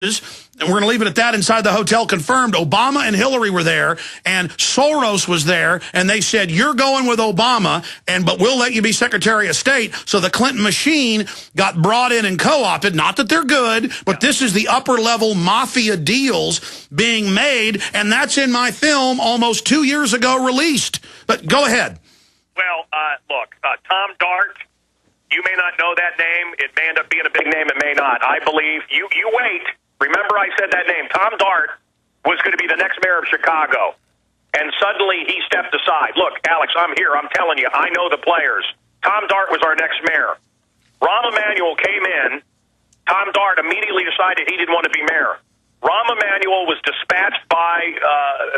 and we're going to leave it at that. Inside the hotel confirmed Obama and Hillary were there, and Soros was there, and they said, you're going with Obama, but we'll let you be Secretary of State. So the Clinton machine got brought in and co-opted. Not that they're good, but this is the upper-level mafia deals being made, and that's in my film almost 2 years ago released. But go ahead. Well, look, Tom Dart, you may not know that name. It may end up being a big name. It may not. I believe you wait. Remember I said that name. Tom Dart was going to be the next mayor of Chicago. And suddenly he stepped aside. Look, Alex, I'm here. I'm telling you, I know the players. Tom Dart was our next mayor. Rahm Emanuel came in. Tom Dart immediately decided he didn't want to be mayor. Rahm Emanuel was dispatched by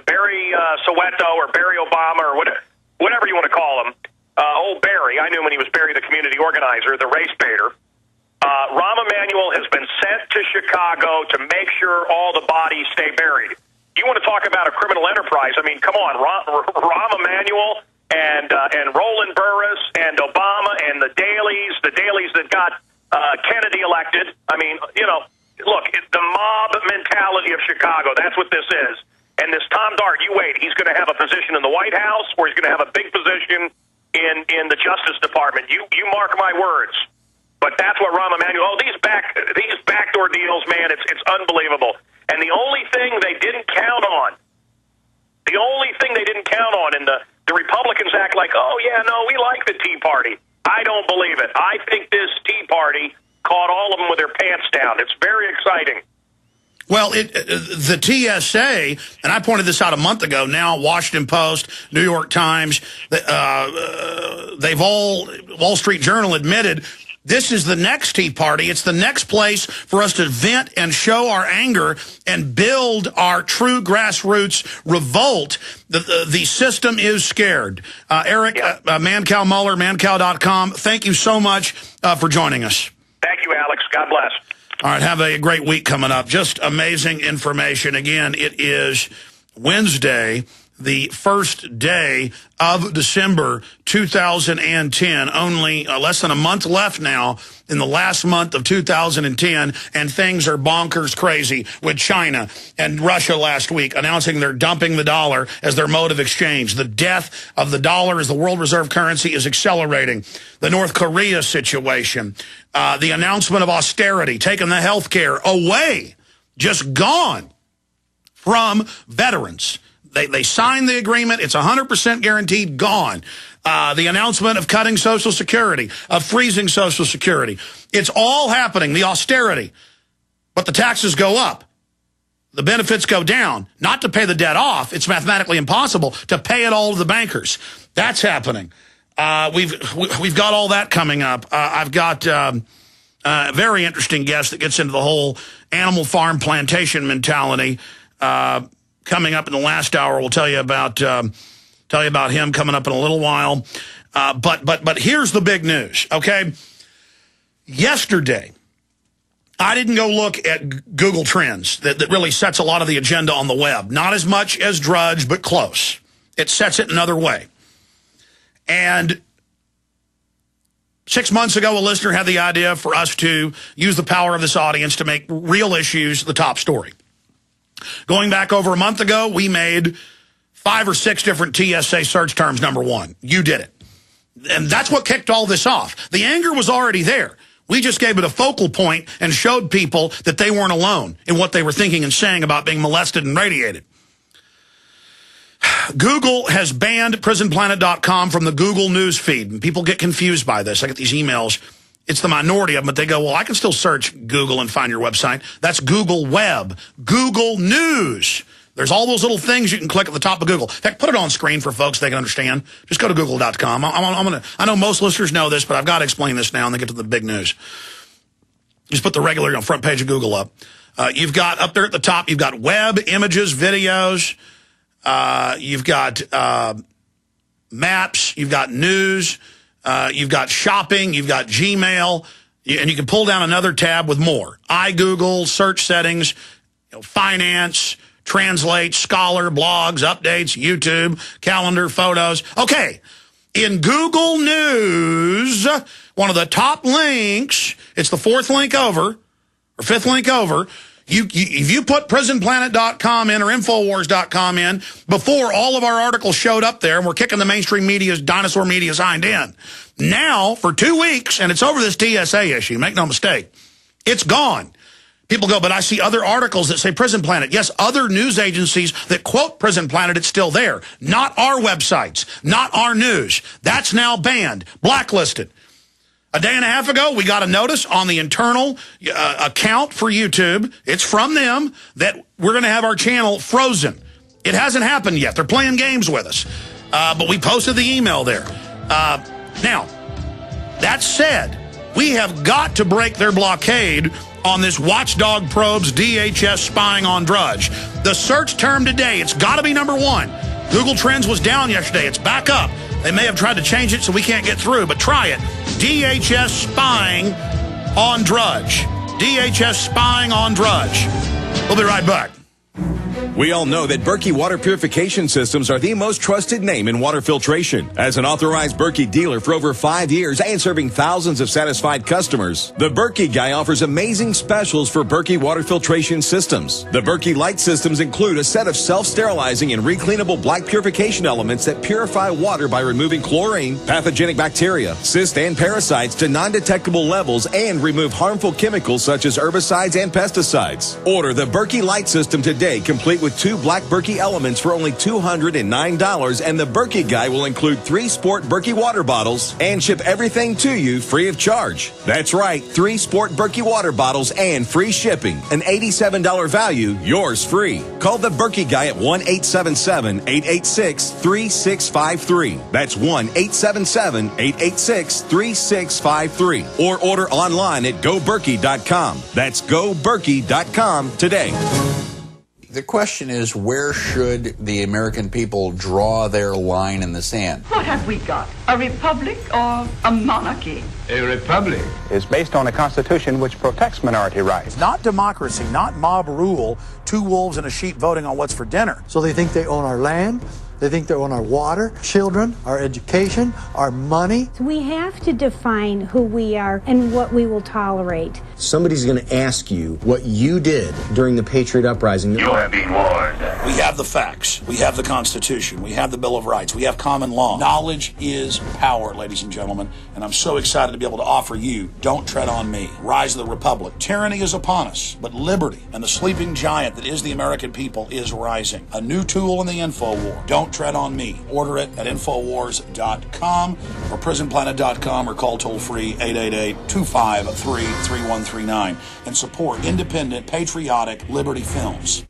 Barry Soweto or Barry Obama or whatever you want to call him. Old Barry. I knew him when he was Barry the community organizer, the race baiter. Rahm Emanuel has been sent to Chicago to make sure all the bodies stay buried. You want to talk about a criminal enterprise? I mean, come on, Rahm Emanuel and Roland Burris and Obama and the Dailies that got Kennedy elected. I mean, you know, look, the mob mentality of Chicago. That's what this is. And this Tom Dart, you wait. He's going to have a position in the White House, or he's going to have a big position in the Justice Department. You mark my words. But that's what Rahm Emanuel. These backdoor deals, man, it's unbelievable. And the only thing they didn't count on, and the Republicans act like, oh yeah, no, we like the Tea Party. I don't believe it. I think this Tea Party caught all of them with their pants down. It's very exciting. Well, the TSA, and I pointed this out a month ago now, Washington Post, New York Times, they've all, Wall Street Journal admitted, this is the next Tea Party. It's the next place for us to vent and show our anger and build our true grassroots revolt. The system is scared. Eric, Mancow Muller, Mancow.com, thank you so much for joining us. Thank you, Alex. God bless. All right, have a great week coming up. Just amazing information. Again, it is Wednesday, the first day of December 2010. Only less than a month left now in the last month of 2010, and things are bonkers crazy with China and Russia last week announcing they're dumping the dollar as their mode of exchange. The death of the dollar as the world reserve currency is accelerating. The North Korea situation, the announcement of austerity, taking the health care away, just gone from veterans. They signed the agreement. It's 100% guaranteed, gone. The announcement of cutting Social Security, of freezing Social Security. It's all happening, the austerity. But the taxes go up. The benefits go down. Not to pay the debt off. It's mathematically impossible to pay it all to the bankers. That's happening. We've got all that coming up. I've got a very interesting guest that gets into the whole animal farm plantation mentality. Coming up in the last hour, we'll tell you about him coming up in a little while. But here's the big news, okay? Yesterday, I didn't go look at Google Trends that really sets a lot of the agenda on the web. Not as much as Drudge, but close. It sets it another way. And 6 months ago, a listener had the idea for us to use the power of this audience to make real issues the top story. Going back over a month ago, we made 5 or 6 different TSA search terms #1. You did it. And that's what kicked all this off. The anger was already there. We just gave it a focal point and showed people that they weren't alone in what they were thinking and saying about being molested and radiated. Google has banned prisonplanet.com from the Google news feed. And people get confused by this. I get these emails. It's the minority of them, but they go, well, I can still search Google and find your website. That's Google Web, Google News. There's all those little things you can click at the top of Google. In fact, put it on screen for folks so they can understand. Just go to google.com. I know most listeners know this, but I've got to explain this now and then get to the big news. Just put the regular front page of Google up. You've got up there at the top, you've got web, images, videos. You've got maps. You've got news. You've got shopping, you've got Gmail, and you can pull down another tab with more. iGoogle, search settings, finance, translate, scholar, blogs, updates, YouTube, calendar, photos. Okay, in Google News, one of the top links, it's the 4th link over, or 5th link over, If you put prisonplanet.com in or Infowars.com in before all of our articles showed up there, and we're kicking the mainstream media's dinosaur media's hind end. Now, for 2 weeks, and it's over this TSA issue, make no mistake, it's gone. People go, but I see other articles that say Prison Planet. Yes, other news agencies that quote Prison Planet, it's still there. Not our websites, not our news. That's now banned, blacklisted. A day and a half ago, we got a notice on the internal account for YouTube. It's from them that we're going to have our channel frozen. It hasn't happened yet. They're playing games with us. But we posted the email there. Now, that said, we have got to break their blockade on this watchdog probes DHS spying on Drudge. The search term today, it's got to be #1. Google Trends was down yesterday. It's back up. They may have tried to change it so we can't get through, but try it. DHS spying on Drudge. DHS spying on Drudge. We'll be right back. We all know that Berkey water purification systems are the most trusted name in water filtration. As an authorized Berkey dealer for over 5 years and serving thousands of satisfied customers, the Berkey Guy offers amazing specials for Berkey water filtration systems. The Berkey Light systems include a set of self-sterilizing and recleanable black purification elements that purify water by removing chlorine, pathogenic bacteria, cysts, and parasites to non-detectable levels and remove harmful chemicals such as herbicides and pesticides. Order the Berkey Light system today, complete with 2 black Berkey elements for only $209, and the Berkey Guy will include 3 sport Berkey water bottles and ship everything to you free of charge. That's right, 3 sport Berkey water bottles and free shipping. An $87 value, yours free. Call the Berkey Guy at 1-877-886-3653. That's 1-877-886-3653. Or order online at goberkey.com. That's goberkey.com today. The question is, where should the American people draw their line in the sand? What have we got? A republic or a monarchy? A republic is based on a constitution which protects minority rights. Not democracy, not mob rule, 2 wolves and a sheep voting on what's for dinner. So they think they own our land, they think they own our water, children, our education, our money. We have to define who we are and what we will tolerate. Somebody's going to ask you what you did during the Patriot Uprising. You have been warned. We have the facts. We have the Constitution. We have the Bill of Rights. We have common law. Knowledge is power, ladies and gentlemen, and I'm so excited to be able to offer you Don't Tread on Me, Rise of the Republic. Tyranny is upon us, but liberty and the sleeping giant that is the American people is rising. A new tool in the info war. Don't Tread on Me. Order it at Infowars.com or PrisonPlanet.com or call toll-free 888-253-3139 and support independent, patriotic Liberty films.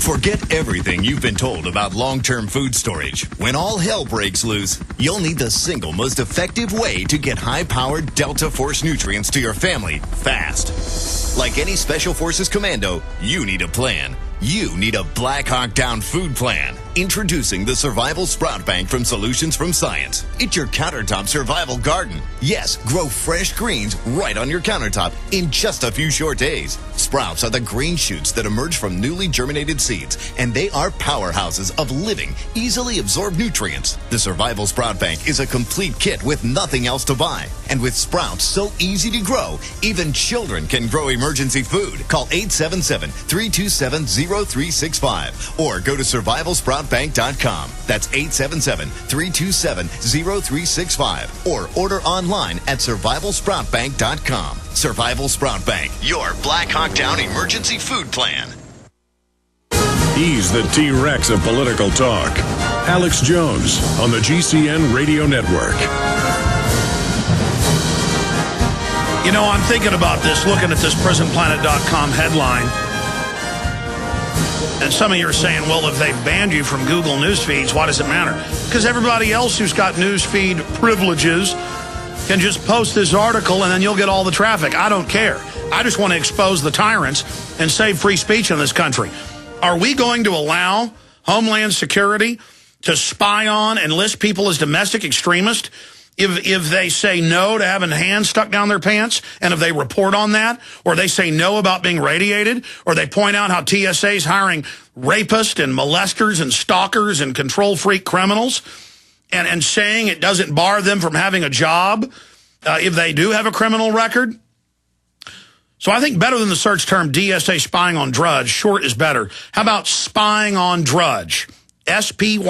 Forget everything you've been told about long-term food storage. When all hell breaks loose, you'll need the single most effective way to get high-powered Delta Force nutrients to your family fast. Like any Special Forces commando, you need a plan. You need a Black Hawk Down food plan. Introducing the Survival Sprout Bank from Solutions from Science. It's your countertop survival garden. Yes, grow fresh greens right on your countertop in just a few short days. Sprouts are the green shoots that emerge from newly germinated seeds, and they are powerhouses of living, easily absorbed nutrients. The Survival Sprout Bank is a complete kit with nothing else to buy. And with sprouts so easy to grow, even children can grow emergency food. Call 877-327-0365 or go to survivalsproutbank.com. That's 877-327-0365 or order online at survivalsproutbank.com. Survival Sprout Bank, your Black Hawk Down emergency food plan. He's the T-Rex of political talk. Alex Jones on the GCN Radio Network. You know, I'm thinking about this, looking at this PrisonPlanet.com headline. And some of you are saying, well, if they've banned you from Google News feeds, why does it matter? Because everybody else who's got news feed privileges can just post this article and then you'll get all the traffic. I don't care. I just want to expose the tyrants and save free speech in this country. Are we going to allow Homeland Security to spy on and list people as domestic extremists if they say no to having hands stuck down their pants, and if they report on that, or they say no about being radiated, or they point out how TSA is hiring rapists and molesters and stalkers and control freak criminals, and saying it doesn't bar them from having a job if they do have a criminal record? So I think better than the search term DSA spying on Drudge, short is better. How about spying on Drudge? S-P-Y-I-N-G-O-N,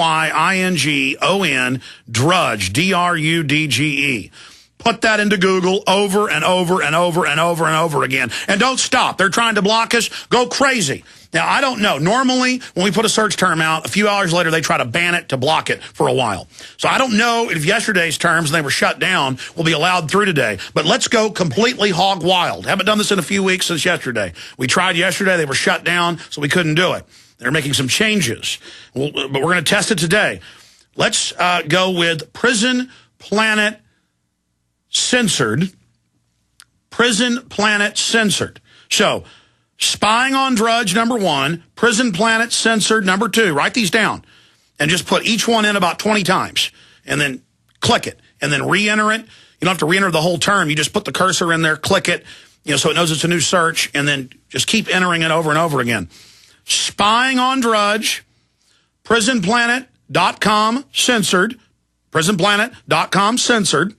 Drudge, D-R-U-D-G-E. Put that into Google over and over and over and over and over again. And don't stop. They're trying to block us. Go crazy. Now, I don't know. Normally, when we put a search term out, a few hours later, they try to ban it to block it for a while. So I don't know if yesterday's terms, and they were shut down, will be allowed through today. But let's go completely hog wild. Haven't done this in a few weeks since yesterday. We tried yesterday. They were shut down, so we couldn't do it. They're making some changes. But we're going to test it today. Let's go with Prison Planet Censored. Prison Planet Censored. So, spying on Drudge, number 1. Prison Planet Censored, number 2. Write these down. And just put each one in about 20 times. And then click it. And then re-enter it. You don't have to re-enter the whole term. You just put the cursor in there, click it, so it knows it's a new search, and then just keep entering it over and over again. Spying on Drudge, prisonplanet.com censored, prisonplanet.com censored.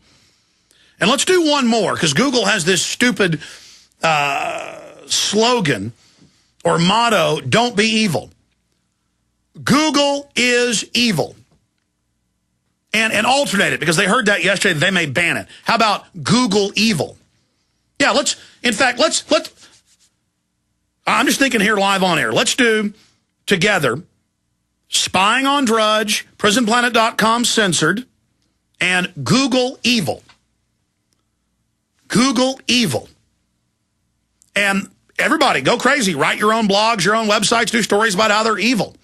And let's do one more, because Google has this stupid slogan or motto, don't be evil. Google is evil. And alternate it, because they heard that yesterday, they may ban it. How about Google evil? Yeah, let's I'm just thinking here live on air. Let's do together spying on Drudge, prisonplanet.com censored, and Google evil. Google evil. And everybody, go crazy. Write your own blogs, your own websites, do stories about how they're evil.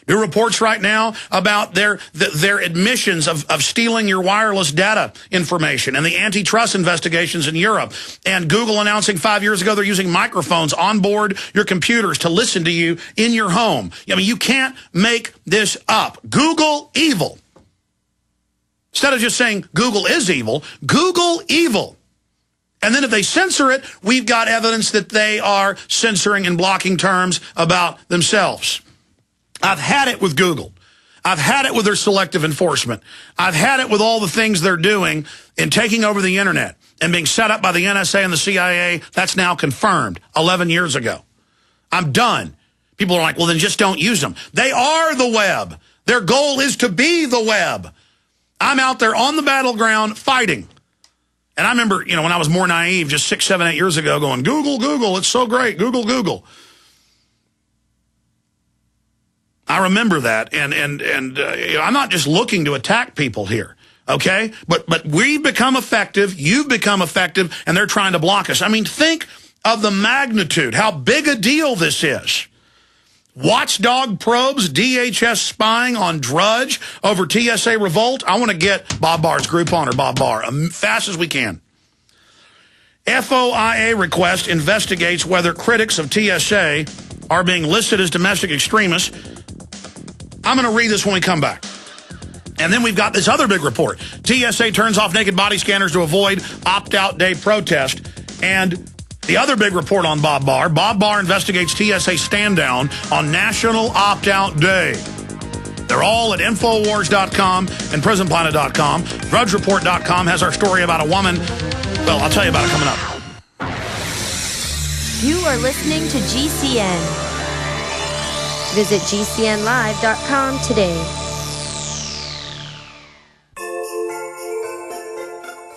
Do reports right now about their admissions of stealing your wireless data information and the antitrust investigations in Europe. And Google announcing 5 years ago they're using microphones on board your computers to listen to you in your home. I mean, you can't make this up. Google evil. Instead of just saying Google is evil, Google evil. And then if they censor it, we've got evidence that they are censoring and blocking terms about themselves. I've had it with Google. I've had it with their selective enforcement. I've had it with all the things they're doing in taking over the internet and being set up by the NSA and the CIA. That's now confirmed 11 years ago. I'm done. People are like, well, then just don't use them. They are the web. Their goal is to be the web. I'm out there on the battleground fighting. And I remember, when I was more naive, just 6, 7, 8 years ago, going, Google, Google, it's so great, Google, Google. I remember that, and I'm not just looking to attack people here, okay? But we've become effective, you've become effective, and they're trying to block us. I mean, think of the magnitude, how big a deal this is. Watchdog probes, DHS spying on Drudge over TSA revolt. I want to get Bob Barr's Groupon or Bob Barr as fast as we can. FOIA request investigates whether critics of TSA are being listed as domestic extremists. I'm going to read this when we come back. And then we've got this other big report. TSA turns off naked body scanners to avoid opt-out day protest. And the other big report on Bob Barr. Bob Barr investigates TSA stand-down on National Opt-Out Day. They're all at Infowars.com and PrisonPlanet.com. DrudgeReport.com has our story about a woman. Well, I'll tell you about it coming up. You are listening to GCN. Visit GCNlive.com today.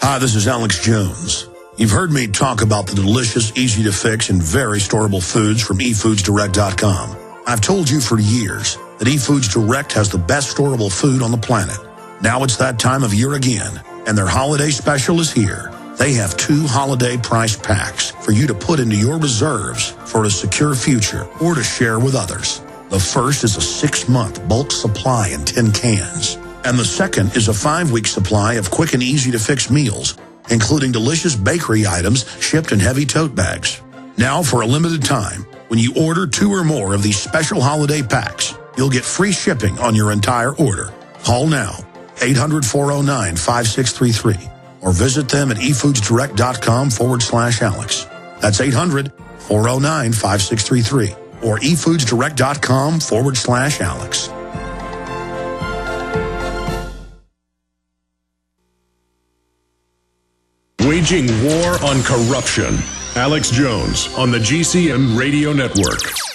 Hi, this is Alex Jones. You've heard me talk about the delicious, easy-to-fix, and very storable foods from eFoodsDirect.com. I've told you for years that eFoods Direct has the best storable food on the planet. Now it's that time of year again, and their holiday special is here. They have 2 holiday price packs for you to put into your reserves for a secure future or to share with others. The first is a 6-month bulk supply in 10 cans. And the second is a 5-week supply of quick and easy-to-fix meals, including delicious bakery items shipped in heavy tote bags. Now, for a limited time, when you order 2 or more of these special holiday packs, you'll get free shipping on your entire order. Call now, 800-409-5633, or visit them at efoodsdirect.com/Alex. That's 800-409-5633. or efoodsdirect.com/Alex. Waging war on corruption. Alex Jones on the GCN Radio Network.